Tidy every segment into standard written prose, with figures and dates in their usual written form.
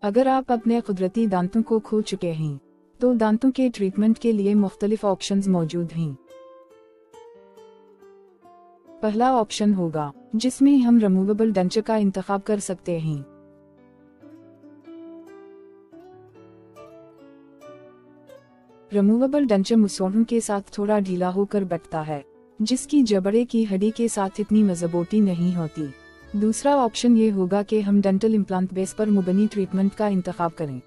अगर आप अपने कुदरती दांतों को खो चुके हैं तो दांतों के ट्रीटमेंट के लिए मुख्तलिफ ऑप्शंस मौजूद हैं। पहला ऑप्शन होगा जिसमें हम रिमूवेबल डेंचर का इंतखाब कर सकते हैं। रिमूवेबल डेंचर मुसोड़ों के साथ थोड़ा ढीला होकर बैठता है, जिसकी जबड़े की हड्डी के साथ इतनी मजबूती नहीं होती। दूसरा ऑप्शन ये होगा कि हम डेंटल इम्प्लांट बेस पर मुबनी ट्रीटमेंट का इंतखाब करें।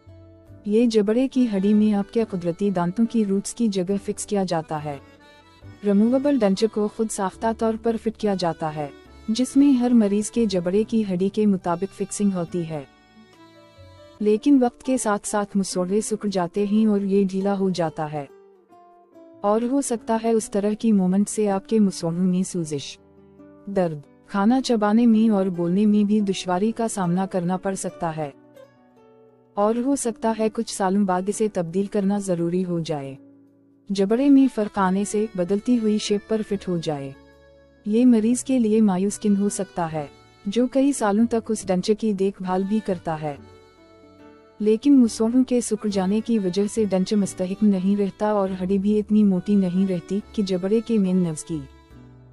ये जबड़े की हड्डी में आपके कुदरती दांतों की रूट्स की जगह फिक्स किया जाता है। रिमूवेबल डेंचर को खुद साख्ता तौर पर फिट किया जाता है, जिसमें हर मरीज के जबड़े की हड्डी के मुताबिक फिक्सिंग होती है। लेकिन वक्त के साथ साथ मुसोड़े सिकुड़ जाते हैं और ये ढीला हो जाता है, और हो सकता है उस तरह की मोमेंट से आपके मुसोड़ों में सूजिश, दर्द, खाना चबाने में और बोलने में भी दुश्वारी का सामना करना पड़ सकता है, और हो सकता है कुछ सालों बाद इसे तब्दील करना जरूरी हो जाए। जबड़े में फर्क आने से बदलती हुई शेप पर फिट हो जाए। ये मरीज के लिए मायूस किन हो सकता है, जो कई सालों तक उस डेंचर की देखभाल भी करता है। लेकिन मुसोड़ों के सिकुड़ जाने की वजह से डेंचर मुस्तहिकम नहीं रहता और हड्डी भी इतनी मोटी नहीं रहती कि जबड़े के मेन नर्व्स की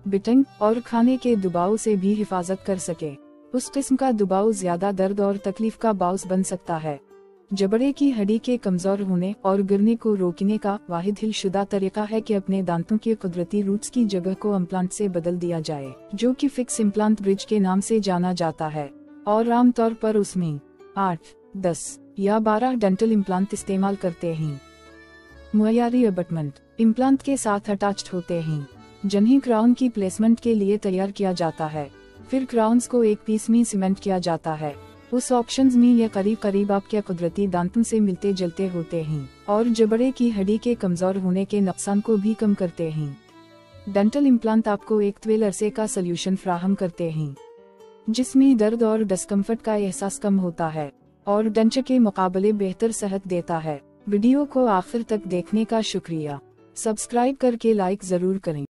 बिटिंग और खाने के दबाव से भी हिफाजत कर सके। उस किस्म का दबाव ज्यादा दर्द और तकलीफ का बाउस बन सकता है। जबड़े की हड्डी के कमजोर होने और गिरने को रोकने का वाहिद हिलशुदा तरीका है कि अपने दांतों के कुदरती रूट्स की जगह को इम्प्लांट से बदल दिया जाए, जो कि फिक्स इम्प्लांट ब्रिज के नाम से जाना जाता है, और आमतौर पर उसमें 8, 10 या 12 डेंटल इम्प्लांट इस्तेमाल करते हैं। मुअय्यारी अबटमेंट इम्प्लांट के साथ अटैच्ड होते हैं, जिन्हें क्राउन की प्लेसमेंट के लिए तैयार किया जाता है। फिर क्राउन्स को एक पीस में सीमेंट किया जाता है। उस ऑप्शंस में ये करीब करीब आपके कुदरती दांतों से मिलते जुलते होते हैं और जबड़े की हड्डी के कमजोर होने के नुकसान को भी कम करते हैं। डेंटल इम्प्लांट आपको एक तवील अरसे का सल्यूशन फ्राहम करते हैं, जिसमें दर्द और डिस्कम्फर्ट का एहसास कम होता है और डेंचर के मुकाबले बेहतर सेहत देता है। वीडियो को आखिर तक देखने का शुक्रिया। सब्सक्राइब करके लाइक जरूर करें।